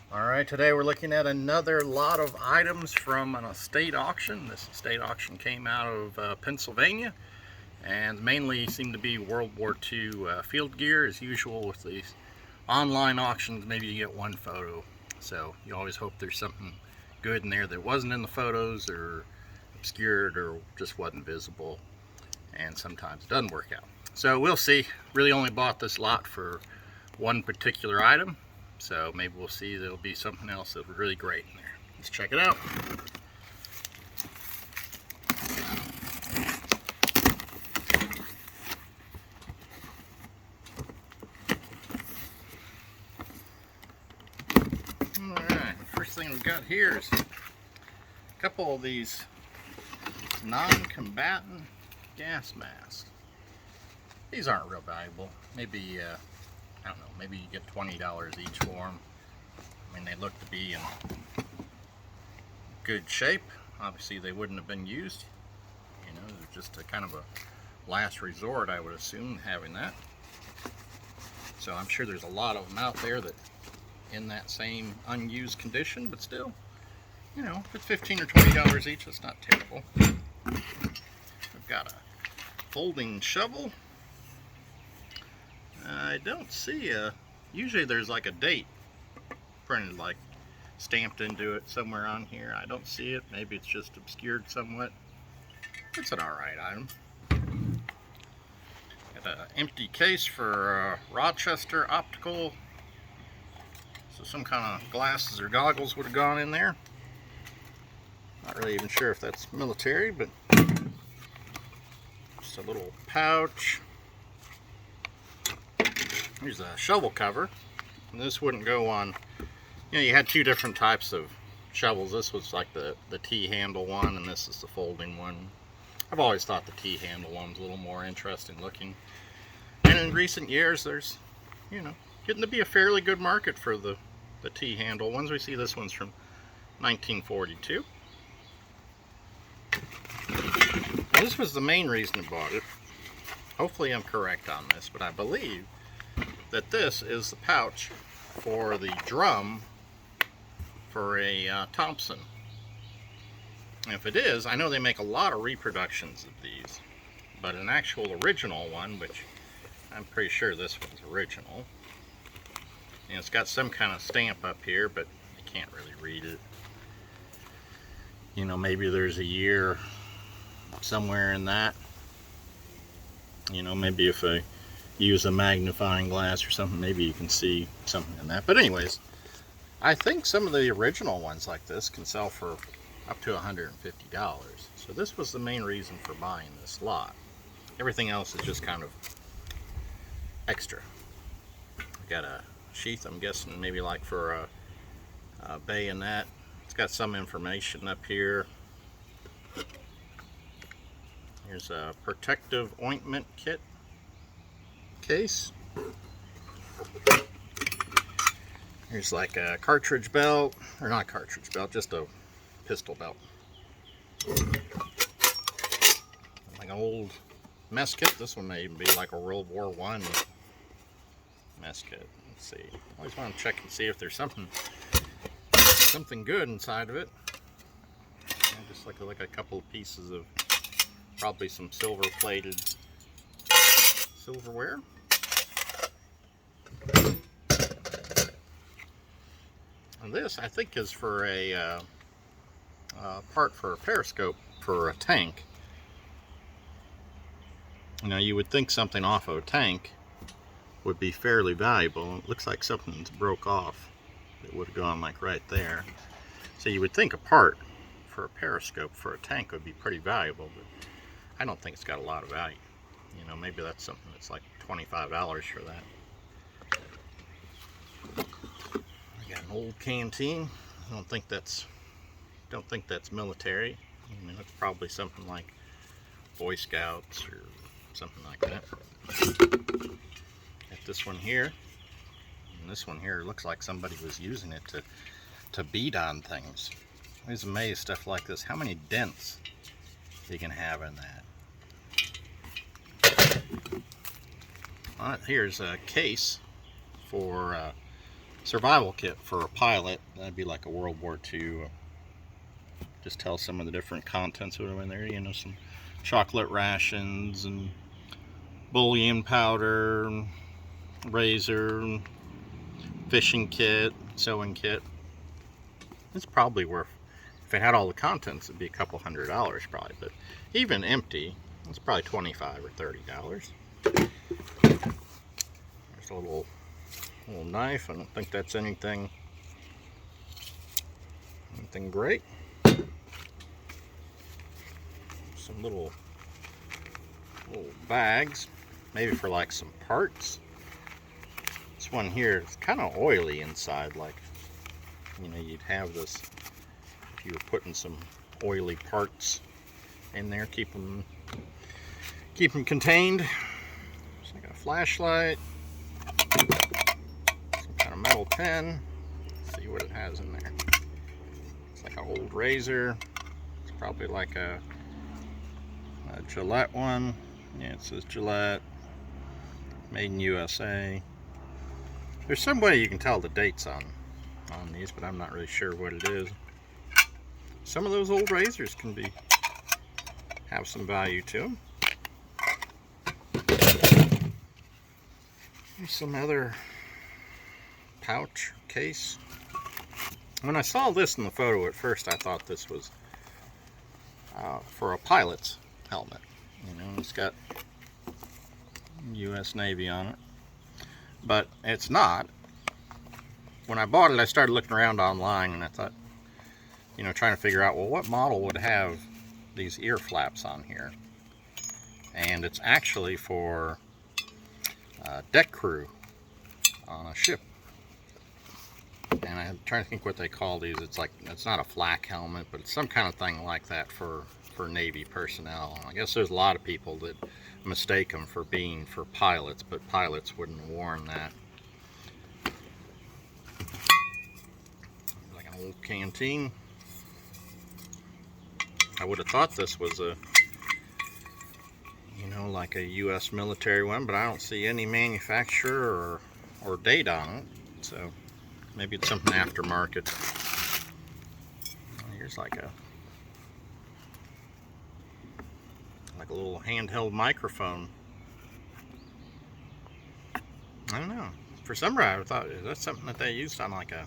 Alright, today we're looking at another lot of items from an estate auction. This estate auction came out of Pennsylvania and mainly seemed to be World War II field gear. As usual with these online auctions, maybe you get one photo. So you always hope there's something good in there that wasn't in the photos or obscured or just wasn't visible. And sometimes it doesn't work out. So we'll see. Really only bought this lot for one particular item. So maybe we'll see there'll be something else that's really great in there. Let's check it out. Alright, first thing we've got here is a couple of these non-combatant gas masks. These aren't real valuable. Maybe I don't know, maybe you get $20 each for them. I mean, they look to be in good shape. Obviously, they wouldn't have been used. You know, they're just a kind of a last resort, I would assume, having that. So I'm sure there's a lot of them out there that in that same unused condition, but still, you know, if it's $15 or $20 each, it's not terrible. We've got a folding shovel. I don't see usually there's like a date printed, like stamped into it somewhere on here. I don't see it. Maybe it's just obscured somewhat. It's an alright item. Got an empty case for Rochester optical. So some kind of glasses or goggles would have gone in there. Not really even sure if that's military, but just a little pouch. Here's a shovel cover, and this wouldn't go on, you know, you had two different types of shovels. This was like the T-handle one, and this is the folding one. I've always thought the T-handle one's a little more interesting looking. And in recent years, there's, you know, getting to be a fairly good market for the T-handle ones. We see this one's from 1942. Now, this was the main reason I bought it. Hopefully I'm correct on this, but I believe that this is the pouch for the drum for a Thompson. And if it is, I know they make a lot of reproductions of these, but an actual original one, which I'm pretty sure this one's original, and it's got some kind of stamp up here, but I can't really read it. You know, maybe there's a year somewhere in that. You know, maybe if I use a magnifying glass or something, maybe you can see something in that. But anyways, I think some of the original ones like this can sell for up to $150. So this was the main reason for buying this lot. Everything else is just kind of extra. Got a sheath, I'm guessing maybe like for a bayonet. It's got some information up here. Here's a protective ointment kit case. Here's like a cartridge belt, or not cartridge belt, just a pistol belt. Like an old mess kit. This one may even be like a World War I mess kit. Let's see. I always want to check and see if there's something good inside of it. And just like a couple of pieces of probably some silver-plated silverware. And this, I think, is for a part for a periscope for a tank. You know, you would think something off of a tank would be fairly valuable. It looks like something's broke off. It would have gone like right there. So you would think a part for a periscope for a tank would be pretty valuable, but I don't think it's got a lot of value. You know, maybe that's something that's like $25 for that. I got an old canteen. I don't think that's military. I mean, it's probably something like Boy Scouts or something like that. Got this one here. And this one here looks like somebody was using it to beat on things. I was amazed, stuff like this, how many dents you can have in that. Here's a case for survival kit for a pilot. That'd be like a World War II. Just tell some of the different contents that are in there. You know, some chocolate rations and bouillon powder, razor, fishing kit, sewing kit. It's probably worth, if it had all the contents, it'd be a couple $100 probably, but even empty, it's probably $25 or $30. There's a little knife. I don't think that's anything great. Some little bags, maybe for like some parts. This one here is kind of oily inside, like, you know, you'd have this if you were putting some oily parts in there, keep them contained. It's like a flashlight, some kind of metal pen. Let's see what it has in there. It's like an old razor. It's probably like a Gillette one. Yeah, it says Gillette, made in USA. There's some way you can tell the dates on these, but I'm not really sure what it is. Some of those old razors can have some value to them. Here's some other pouch case. When I saw this in the photo at first, I thought this was for a pilot's helmet. You know, it's got US Navy on it, but it's not. When I bought it, I started looking around online, and I thought, you know, trying to figure out, well, what model would have these ear flaps on here? And it's actually for deck crew on a ship. And I'm trying to think what they call these. It's not a flak helmet, but it's some kind of thing like that for Navy personnel. I guess there's a lot of people that mistake them for being for pilots, but pilots wouldn't have worn that. Like an old canteen. I would have thought this was a, you know, like a US military one, but I don't see any manufacturer or date on it. So maybe it's something aftermarket. Here's like a little handheld microphone. I don't know. For some reason I thought, is that something that they used on like a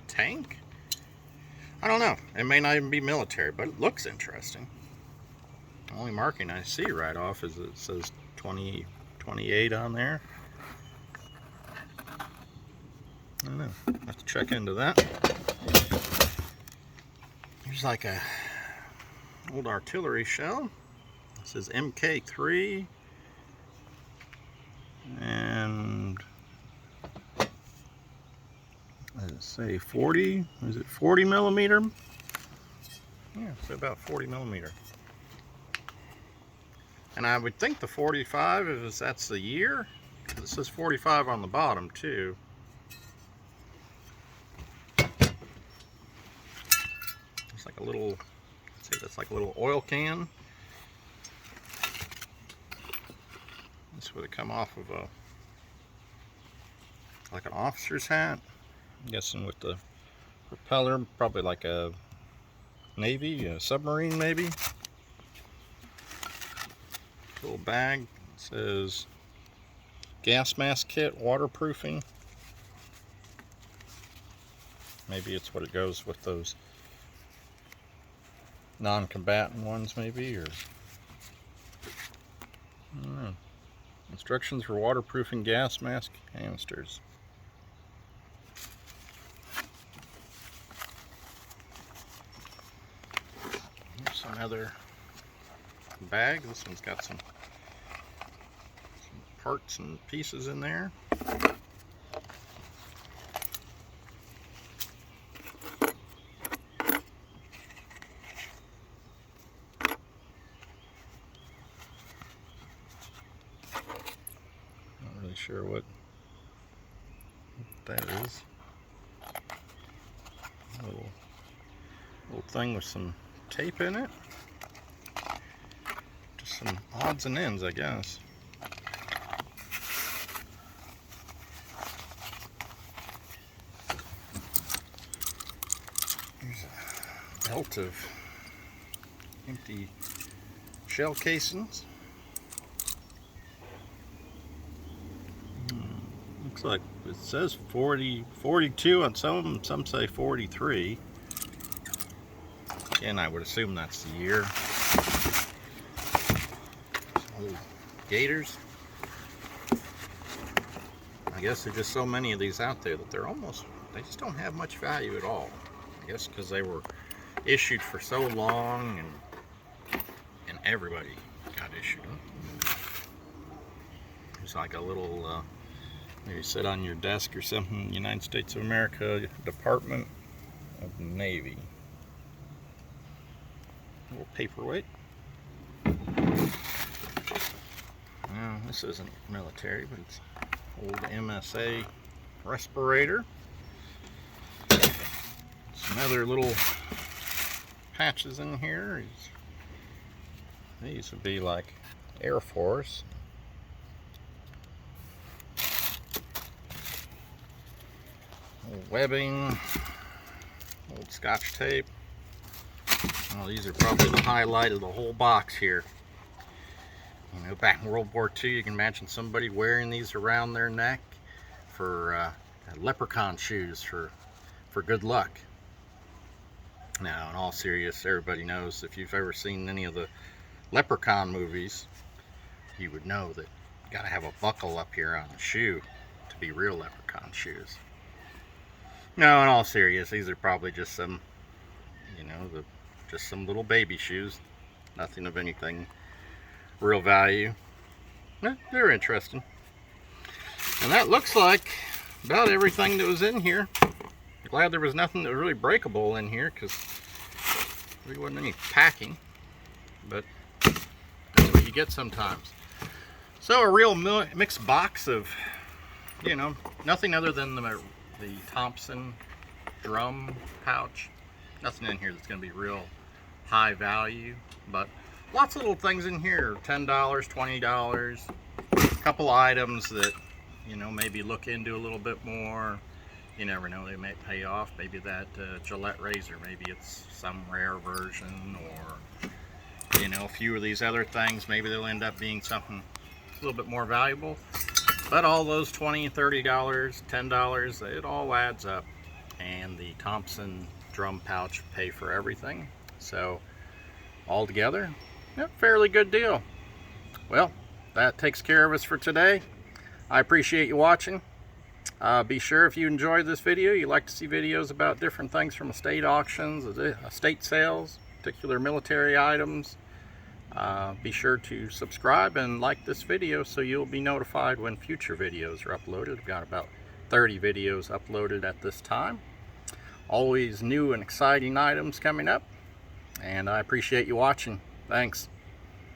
tank? I don't know. It may not even be military, but it looks interesting. The only marking I see right off is it says 2028 on there. I don't know. I have to check into that. Here's like a old artillery shell. It says MK3, and let's say 40. Is it 40 millimeter? Yeah, it's about 40 millimeter. And I would think the 45 is that's the year. It says 45 on the bottom too. It's like a little, let's see, that's like a little oil can. This would have come off of like an officer's hat. I'm guessing with the propeller, probably like a Navy, a submarine maybe. Little bag. It says gas mask kit, waterproofing. Maybe it's what it goes with those non-combatant ones maybe, or I don't know. Instructions for waterproofing gas mask canisters. Here's another bag. This one's got some parts and pieces in there. Not really sure what that is. A little thing with some tape in it. Just some odds and ends, I guess. Here's a belt of empty shell casings. Looks like it says 42 on some of them, some say 43. Again, I would assume that's the year. Some gators. I guess there's just so many of these out there that they just don't have much value at all. I guess because they were issued for so long and everybody got issued them. It's like a little, maybe sit on your desk or something, United States of America, Department of the Navy. A little paperweight. Now, this isn't military, but it's old MSA respirator. Some other little patches in here. These would be like Air Force. Old webbing, old Scotch tape. Well, these are probably the highlight of the whole box here. You know, back in World War II, you can imagine somebody wearing these around their neck for leprechaun shoes for good luck. Now, in all seriousness, everybody knows if you've ever seen any of the leprechaun movies, you would know that you gotta have a buckle up here on the shoe to be real leprechaun shoes. No, in all seriousness, these are probably just some, you know, just some little baby shoes. Nothing of anything real value. They're interesting. And that looks like about everything that was in here. Glad there was nothing that was really breakable in here, because there wasn't any packing. But that's what you get sometimes. So a real mixed box of, you know, nothing other than the Thompson drum pouch. Nothing in here that's going to be real high value, but lots of little things in here. $10, $20. A couple items that, you know, maybe look into a little bit more. You never know, they may pay off. Maybe that Gillette razor, maybe it's some rare version, or, you know, a few of these other things, maybe they'll end up being something a little bit more valuable. But all those $20, $30, $10, it all adds up. And the Thompson drum pouch pay for everything. So, altogether, yeah, fairly good deal. Well, that takes care of us for today. I appreciate you watching. Be sure, if you enjoyed this video, you like to see videos about different things from estate auctions, estate sales, particular military items, be sure to subscribe and like this video so you'll be notified when future videos are uploaded. I've got about 30 videos uploaded at this time. Always new and exciting items coming up, and I appreciate you watching. Thanks.